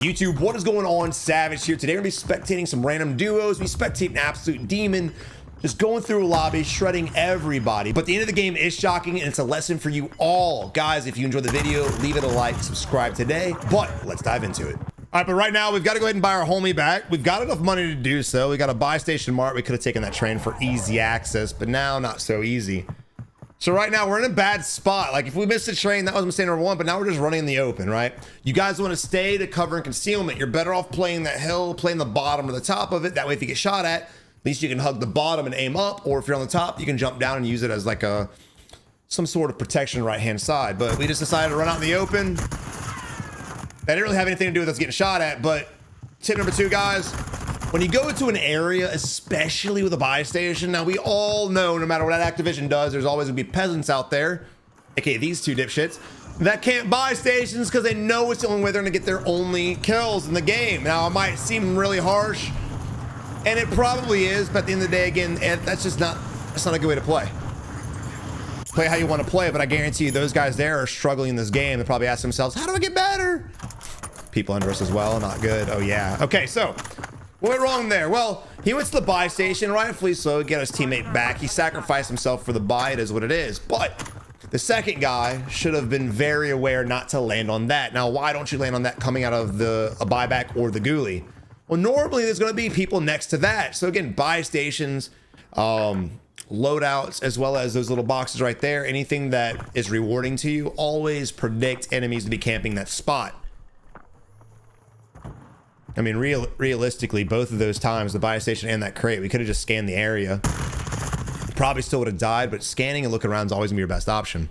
YouTube, what is going on? Savage here. Today we're going to be spectating some random duos. We spectate an absolute demon, just going through a lobby, shredding everybody. But the end of the game is shocking, and it's a lesson for you all. Guys, if you enjoyed the video, leave it a like, subscribe today. But let's dive into it. All right, but right now we've got to go ahead and buy our homie back. We've got enough money to do so. We got a buy station mart. We could have taken that train for easy access, but now not so easy. So right now we're in a bad spot. Like if we missed the train, that was mistake number one, but now we're just running in the open, right? You guys want to stay to cover and concealment. You're better off playing that hill, playing the bottom or the top of it. That way if you get shot at least you can hug the bottom and aim up, or if you're on the top, you can jump down and use it as like some sort of protection right hand side. But we just decided to run out in the open. That didn't really have anything to do with us getting shot at, but tip number two, guys, when you go into an area, especially with a buy station, now we all know no matter what that Activision does, there's always gonna be peasants out there, aka these two dipshits, that can't buy stations because they know it's the only way they're gonna get their only kills in the game. Now it might seem really harsh, and it probably is, but at the end of the day, again, that's not a good way to play. Play how you want to play, but I guarantee you those guys there are struggling in this game. They probably ask themselves, how do I get better? People under us as well, not good. Oh yeah. Okay, so what went wrong there? Well, he went to the buy station, rightfully so, to get his teammate back. He sacrificed himself for the buy. It is what it is. But the second guy should have been very aware not to land on that. Now, why don't you land on that coming out of a buyback or the ghoulie? Well, normally there's going to be people next to that. So again, buy stations, loadouts, as well as those little boxes right there, anything that is rewarding to you, always predict enemies to be camping that spot. I mean, realistically, both of those times, the buy station and that crate, we could have just scanned the area. Probably still would have died, but scanning and looking around is always gonna be your best option.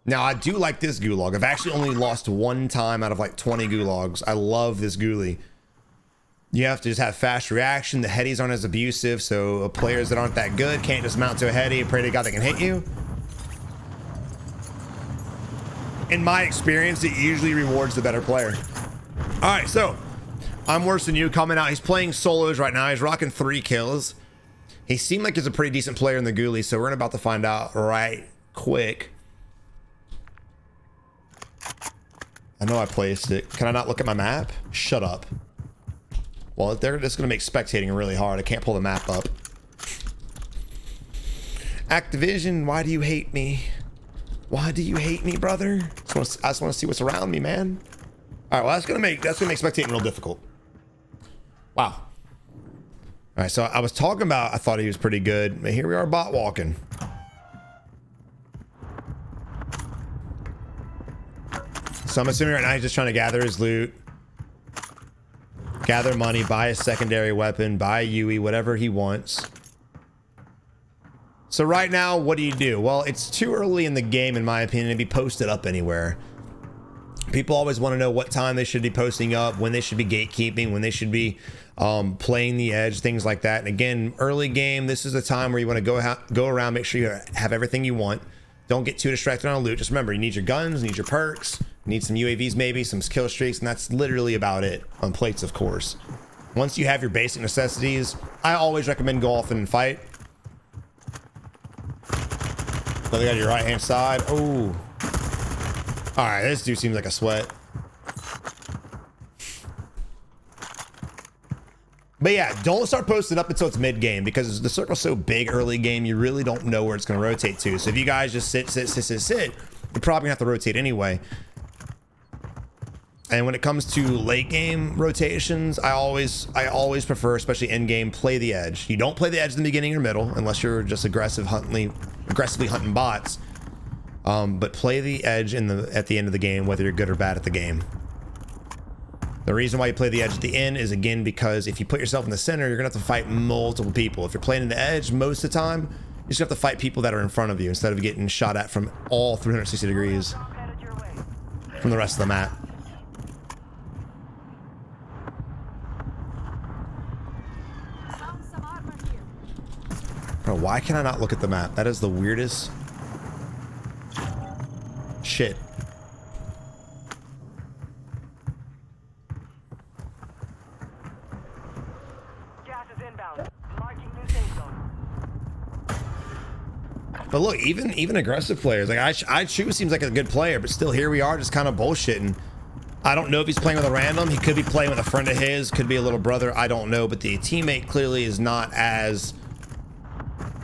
Now, I do like this gulag. I've actually only lost one time out of like 20 gulags. I love this ghoulie. You have to just have fast reaction. The headies aren't as abusive, so players that aren't that good can't just mount to a heady and pray to God they can hit you. In my experience, it usually rewards the better player. All right, so I'm worse than you coming out. He's playing solos right now. He's rocking 3 kills. He seemed like he's a pretty decent player in the ghoulie, so we're about to find out right quick. I know I placed it. Can I not look at my map? Shut up. Well, they're just going to make spectating really hard. I can't pull the map up. Activision, why do you hate me? Why do you hate me, brother? I just want to see what's around me, man. All right, well, that's gonna make spectating real difficult. Wow. All right, so I was talking about I thought he was pretty good, but here we are bot walking. So I'm assuming right now he's just trying to gather his loot, gather money, buy a secondary weapon, buy a UE, whatever he wants. So right now, what do? Well, it's too early in the game, in my opinion, to be posted up anywhere. People always want to know what time they should be posting up, when they should be gatekeeping, when they should be playing the edge, things like that. And again, early game, this is the time where you want to go around, make sure you have everything you want. Don't get too distracted on loot. Just remember, you need your guns, you need your perks, you need some UAVs maybe, some kill streaks, and that's literally about it. On plates, of course. Once you have your basic necessities, I always recommend go off and fight. So they got your right hand side. Oh, all right, this dude seems like a sweat. But yeah, don't start posting up until it's mid game, because the circle's so big early game, you really don't know where it's going to rotate to. So if you guys just sit, you're probably gonna have to rotate anyway. And when it comes to late game rotations, I always prefer, especially end game, play the edge. You don't play the edge in the beginning or middle unless you're just aggressively hunting bots. But play the edge at the end of the game, whether you're good or bad at the game. The reason why you play the edge at the end is, again, because if you put yourself in the center, you're gonna have to fight multiple people. If you're playing in the edge most of the time, you just have to fight people that are in front of you instead of getting shot at from all 360 degrees from the rest of the map. Bro, why can I not look at the map? That is the weirdest shit. Gas is inbound. Marking new safe zone. But look, even aggressive players, like I Chu seems like a good player, but still here we are just kind of bullshitting. I don't know if he's playing with a random. He could be playing with a friend of his, could be a little brother. I don't know, but the teammate clearly is not as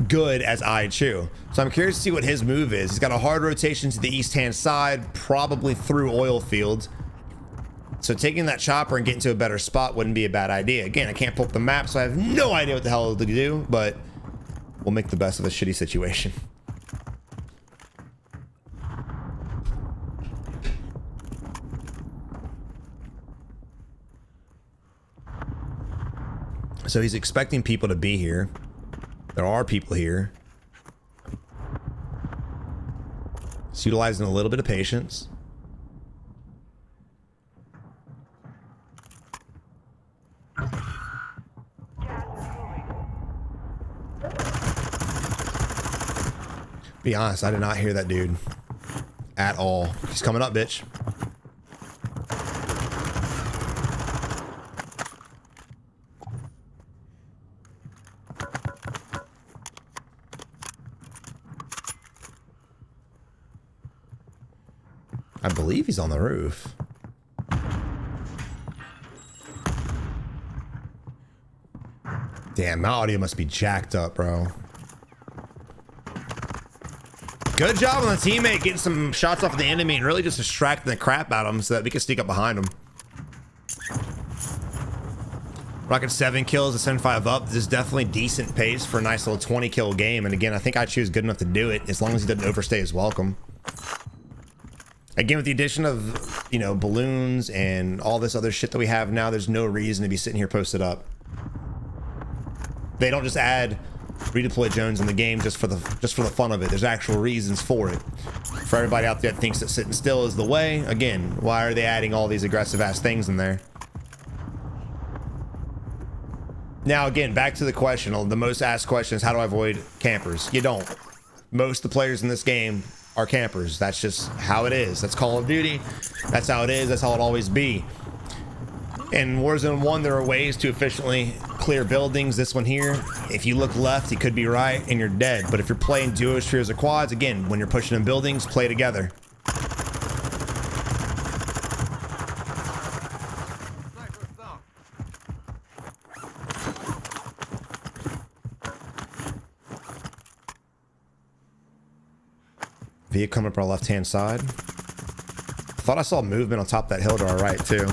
good as ICHU. So I'm curious to see what his move is. He's got a hard rotation to the east-hand side, probably through oil fields. So taking that chopper and getting to a better spot wouldn't be a bad idea. Again, I can't pull up the map, so I have no idea what the hell to do, but we'll make the best of a shitty situation. So he's expecting people to be here. There are people here. He's utilizing a little bit of patience. Be honest, I did not hear that dude at all. He's coming up, bitch. I believe he's on the roof. Damn, my audio must be jacked up, bro. Good job on the teammate getting some shots off of the enemy and really just distracting the crap out of him so that we can sneak up behind him. Rocking 7 kills to send 5 up. This is definitely decent pace for a nice little 20 kill game. And again, I think I choose good enough to do it as long as he doesn't overstay his welcome. Again, with the addition of, you know, balloons and all this other shit that we have now, there's no reason to be sitting here posted up. They don't just add redeploy zones in the game just for the fun of it. There's actual reasons for it. For everybody out there that thinks that sitting still is the way, again, why are they adding all these aggressive ass things in there? Now, again, back to the question. The most asked question is, how do I avoid campers? You don't. Most of the players in this game are campers. That's just how it is. That's Call of Duty. That's how it is. That's how it'll always be. In Warzone 1, there are ways to efficiently clear buildings. This one here, if you look left, he could be right, and you're dead. But if you're playing duos, trios, or quads, again, when you're pushing in buildings, play together. Via coming up our left-hand side. Thought I saw movement on top of that hill to our right, too.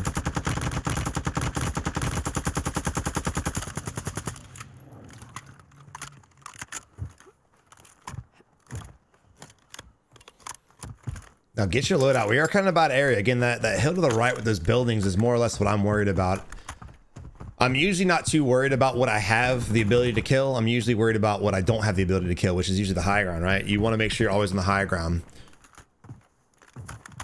Now get your load out. We are kind of about area. Again, that hill to the right with those buildings is more or less what I'm worried about. I'm usually not too worried about what I have the ability to kill. I'm usually worried about what I don't have the ability to kill, which is usually the high ground, right? You want to make sure you're always on the high ground.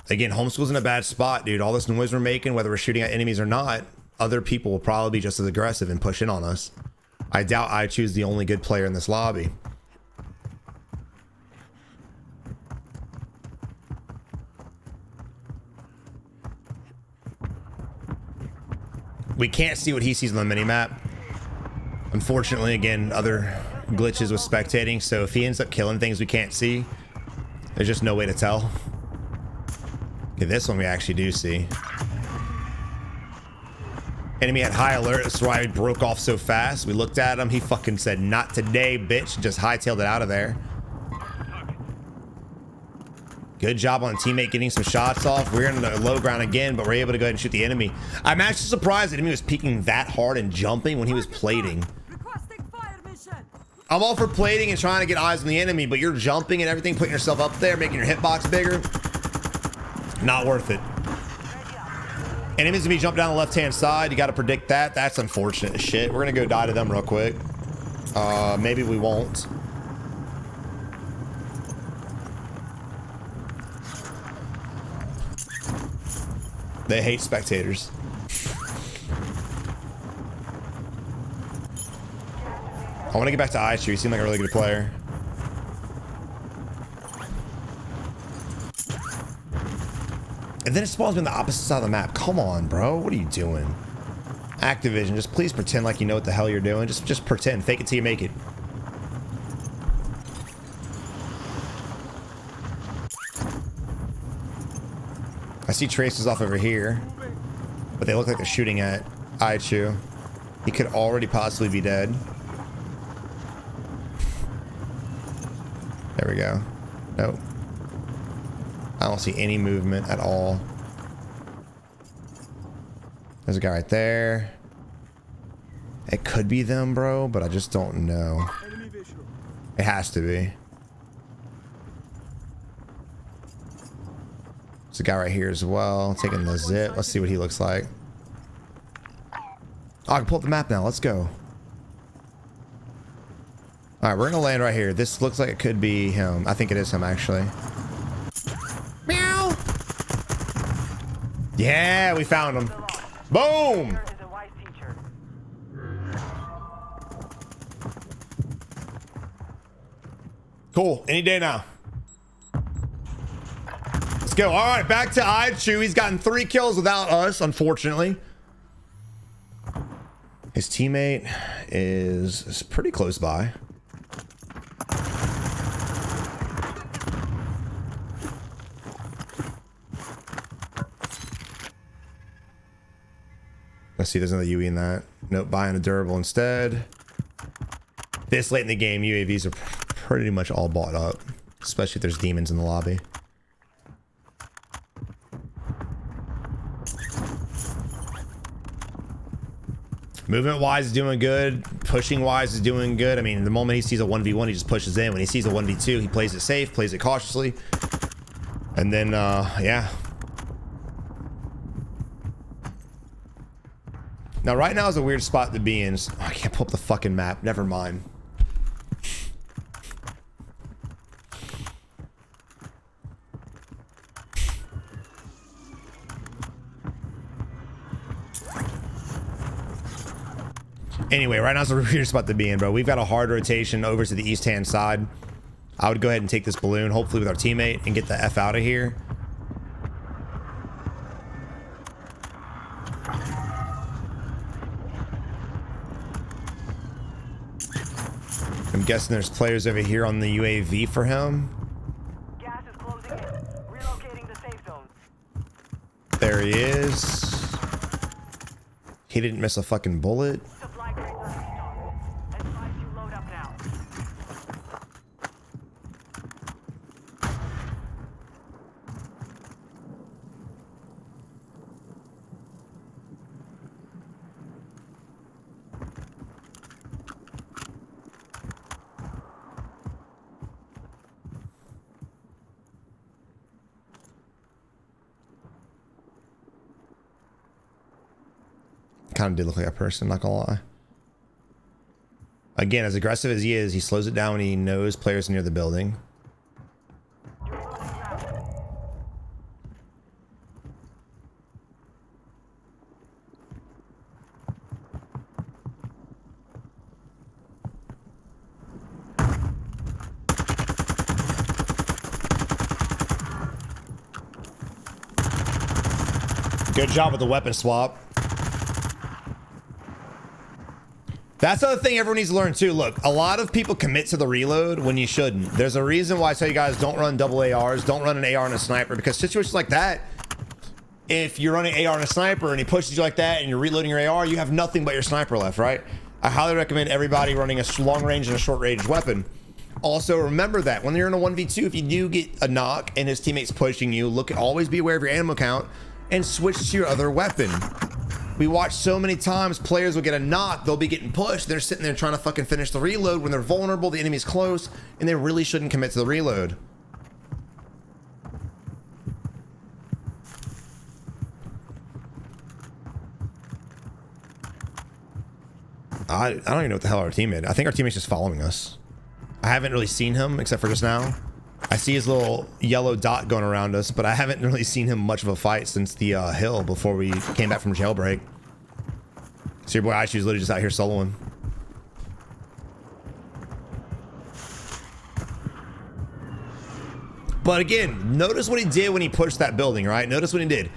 Again, homeschool's in a bad spot, dude. All this noise we're making, whether we're shooting at enemies or not, other people will probably be just as aggressive and push in on us. I doubt I choose the only good player in this lobby. We can't see what he sees on the minimap. Unfortunately, again, other glitches with spectating. So if he ends up killing things we can't see, there's just no way to tell. Okay, this one we actually do see. Enemy at high alert. That's why he broke off so fast. We looked at him. He fucking said, "Not today, bitch." Just hightailed it out of there. Good job on the teammate getting some shots off. We're in the low ground again, but we're able to go ahead and shoot the enemy. I'm actually surprised the enemy was peeking that hard and jumping when he was plating. I'm all for plating and trying to get eyes on the enemy, but you're jumping and everything, putting yourself up there, making your hitbox bigger. Not worth it. Enemies gonna be jumping down the left-hand side. You got to predict that. That's unfortunate as shit. We're gonna go die to them real quick. Maybe we won't. They hate spectators. I want to get back to ICHU. He seemed like a really good player. And then it spawns me on the opposite side of the map. Come on, bro. What are you doing? Activision, just please pretend like you know what the hell you're doing. Just pretend. Fake it till you make it. I see traces off over here, but they look like they're shooting at Aichu. He could already possibly be dead. There we go. Nope. I don't see any movement at all. There's a guy right there. It could be them, bro, but I just don't know. It has to be. There's a guy right here as well, taking the zip. Let's see what he looks like. Oh, I can pull up the map now. Let's go. All right, we're gonna land right here. This looks like it could be him. I think it is him, actually. Meow. Yeah, we found him. Boom. Cool. Any day now. Let's go. All right, back to Aichu. He's gotten 3 kills without us, unfortunately. His teammate is pretty close by. Let's see, there's another UE in that. Nope, buying a durable instead. This late in the game, UAVs are pretty much all bought up, especially if there's demons in the lobby. Movement wise is doing good. Pushing wise is doing good. I mean, the moment he sees a 1v1, he just pushes in. When he sees a 1v2, he plays it safe, plays it cautiously. And then, yeah. Now, right now is a weird spot to be in. Oh, I can't pull up the fucking map. Never mind. Anyway, right now is a weird spot to be in, bro. We've got a hard rotation over to the east-hand side. I would go ahead and take this balloon, hopefully with our teammate, and get the F out of here. I'm guessing there's players over here on the UAV for him. Gas is closing in. Relocating the safe zone. There he is. He didn't miss a fucking bullet. Supply crates are restocked. Advise you load up now. Kind of did look like a person, not gonna lie. Again, as aggressive as he is, he slows it down when he knows players are near the building. You're losing ground. Good job with the weapon swap. That's the other thing everyone needs to learn too. Look, a lot of people commit to the reload when you shouldn't. There's a reason why I tell you guys don't run double ARs, don't run an AR and a sniper, because situations like that, if you're running AR and a sniper and he pushes you like that and you're reloading your AR, you have nothing but your sniper left, right? I highly recommend everybody running a long range and a short range weapon. Also, remember that when you're in a 1v2, if you do get a knock and his teammate's pushing you, always be aware of your ammo count and switch to your other weapon. We watch so many times players will get a knock, they'll be getting pushed, they're sitting there trying to fucking finish the reload when they're vulnerable, the enemy's close, and they really shouldn't commit to the reload. I don't even know what the hell our teammate. I think our teammate's just following us. I haven't really seen him except for just now. I see his little yellow dot going around us, but I haven't really seen him much of a fight since the hill before we came back from jailbreak. So your boy Aishu's literally just out here soloing. But again, notice what he did when he pushed that building, right? Notice what he did.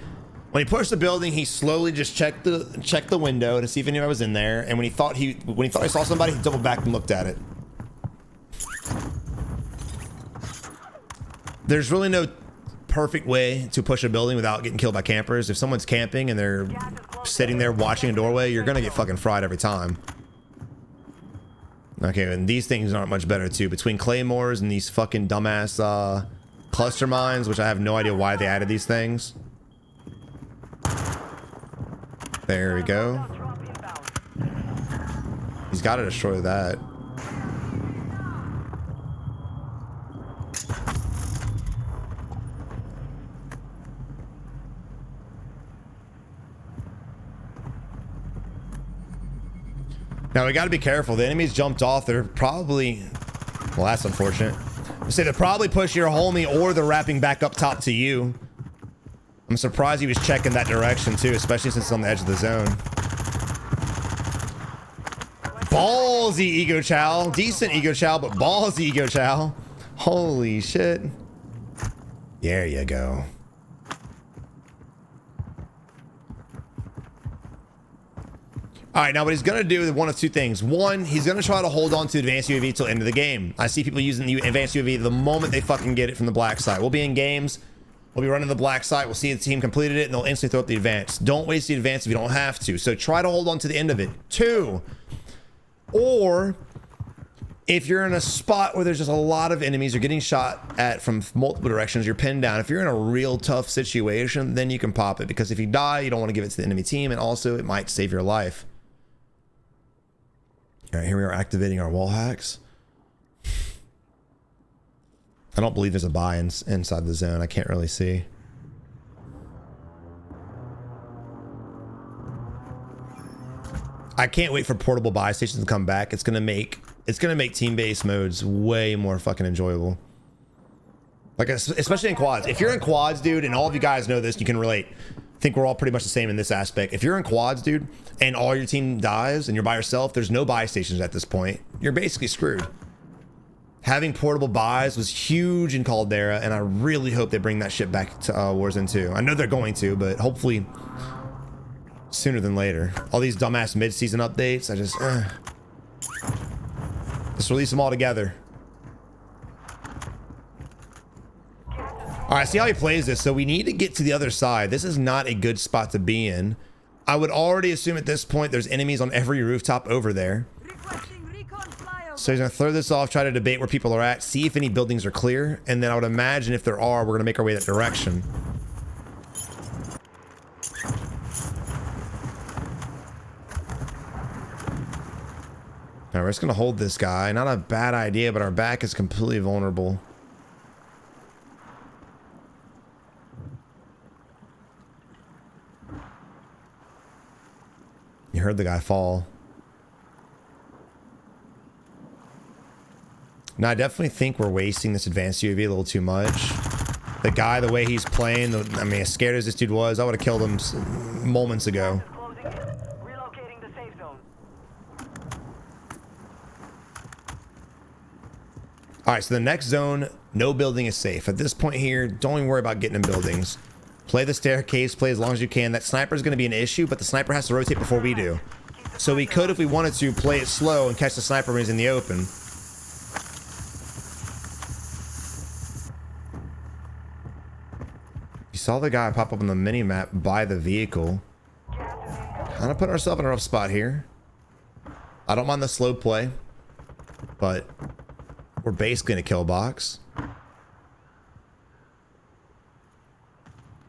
When he pushed the building, he slowly just checked the window to see if anybody was in there. And when he thought he saw somebody, he doubled back and looked at it. There's really no perfect way to push a building without getting killed by campers. If someone's camping and they're sitting there watching a doorway, you're gonna get fucking fried every time. Okay, and these things aren't much better too. Between claymores and these fucking dumbass cluster mines, which I have no idea why they added these things. There we go. He's got to destroy that. Now we got to be careful. The enemies jumped off. They're probably, well, that's unfortunate. I say they're probably pushing your homie, or they're wrapping back up top to you. I'm surprised he was checking that direction too, especially since it's on the edge of the zone. Ballsy Ego Chow. Decent Ego Chow, but ballsy Ego Chow. Holy shit. There you go. All right, now what he's going to do is one of two things. One, he's going to try to hold on to advanced UAV till the end of the game. I see people using the advanced UAV the moment they fucking get it from the black site. We'll be in games. We'll be running the black site. We'll see the team completed it, and they'll instantly throw up the advance. Don't waste the advance if you don't have to. So try to hold on to the end of it. Two, or if you're in a spot where there's just a lot of enemies, you're getting shot at from multiple directions, you're pinned down. If you're in a real tough situation, then you can pop it, because if you die, you don't want to give it to the enemy team, and also it might save your life. All right, here we are activating our wall hacks. I don't believe there's a buy inside the zone. I can't really see. I can't wait for portable buy stations to come back. It's gonna make team-based modes way more fucking enjoyable. Like, especially in quads. If you're in quads, dude, and all of you guys know this, you can relate. I think we're all pretty much the same in this aspect. If you're in quads, dude, and all your team dies and you're by yourself, there's no buy stations at this point. You're basically screwed. Having portable buys was huge in Caldera, and I really hope they bring that shit back to Warzone 2. I know they're going to, but hopefully sooner than later. All these dumbass mid-season updates, I just release them all together. All right, see how he plays this. So we need to get to the other side. This is not a good spot to be in. I would already assume at this point there's enemies on every rooftop over there. So he's gonna throw this off, try to debate where people are at, see if any buildings are clear, and then I would imagine if there are, we're gonna make our way that direction. Now we're just gonna hold this guy. Not a bad idea, but our back is completely vulnerable. You heard the guy fall. Now, I definitely think we're wasting this advanced UAV a little too much. The guy, the way he's playing, I mean, as scared as this dude was, I would have killed him moments ago. Relocating the safe zone. All right, so the next zone, no building is safe. At this point here, don't even worry about getting in buildings. Play the staircase, play as long as you can. That sniper is going to be an issue, but the sniper has to rotate before we do. So we could, if we wanted to, play it slow and catch the sniper when he's in the open. You saw the guy pop up on the mini-map by the vehicle. Kind of putting ourselves in a rough spot here. I don't mind the slow play, but we're basically in a kill box.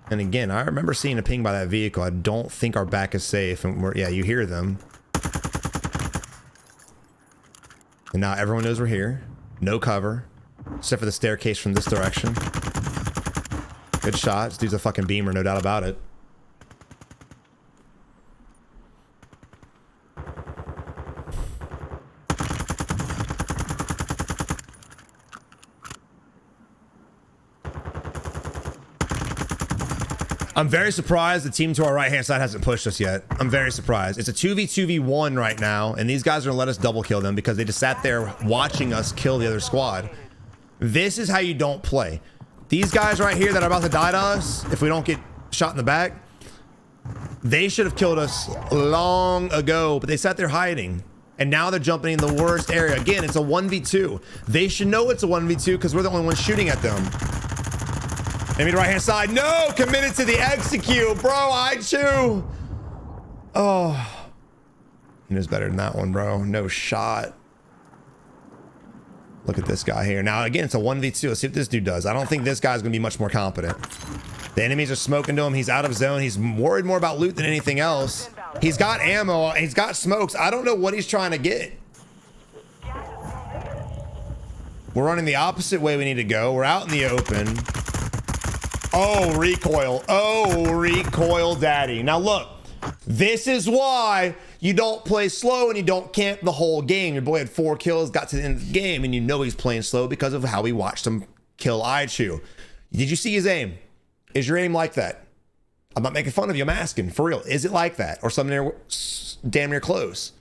And again, I remember seeing a ping by that vehicle. I don't think our back is safe. And yeah, you hear them. And now everyone knows we're here. No cover, except for the staircase from this direction. Good shot. This dude's a fucking beamer, no doubt about it. I'm very surprised the team to our right-hand side hasn't pushed us yet. I'm very surprised. It's a 2v2v1 right now, and these guys are gonna let us double kill them because they just sat there watching us kill the other squad. This is how you don't play. These guys right here that are about to die to us, if we don't get shot in the back, they should have killed us long ago, but they sat there hiding. And now they're jumping in the worst area. Again, it's a 1v2. They should know it's a 1v2 because we're the only ones shooting at them. Enemy right hand side. No, committed to the execute, bro. I chew. Oh, he knows better than that one, bro. No shot. Look at this guy here. Now, again, it's a 1v2. Let's see what this dude does. I don't think this guy's going to be much more competent. The enemies are smoking to him. He's out of zone. He's worried more about loot than anything else. He's got ammo. He's got smokes. I don't know what he's trying to get. We're running the opposite way we need to go. We're out in the open. Oh, recoil. Oh, recoil daddy. Now, look. This is why you don't play slow and you don't camp the whole game. Your boy had 4 kills, got to the end of the game, and you know he's playing slow because of how we watched him kill Aichu. Did you see his aim? Is your aim like that? I'm not making fun of you. I'm asking. For real. Is it like that? Or something near, damn near close?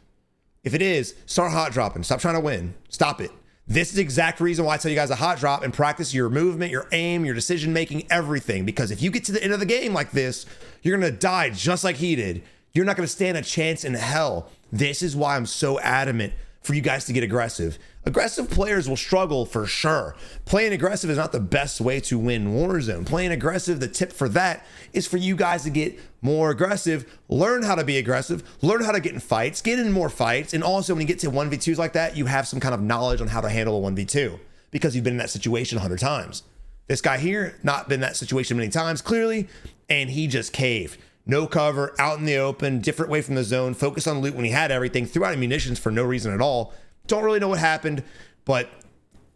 If it is, start hot dropping. Stop trying to win. Stop it. This is the exact reason why I tell you guys to hot drop and practice your movement, your aim, your decision making, everything. Because if you get to the end of the game like this, you're going to die just like he did. You're not going to stand a chance in hell. This is why I'm so adamant for you guys to get aggressive. Aggressive players will struggle for sure. Playing aggressive is not the best way to win Warzone. Playing aggressive, the tip for that is for you guys to get more aggressive, learn how to be aggressive, learn how to get in fights, get in more fights. And also when you get to 1v2s like that, you have some kind of knowledge on how to handle a 1v2 because you've been in that situation 100 times. This guy here, not been in that situation many times, clearly, and he just caved. No cover, out in the open, different way from the zone, focus on loot when he had everything, threw out munitions for no reason at all. Don't really know what happened, but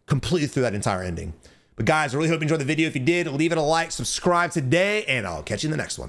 completely threw that entire ending. But guys, I really hope you enjoyed the video. If you did, leave it a like, subscribe today, and I'll catch you in the next one.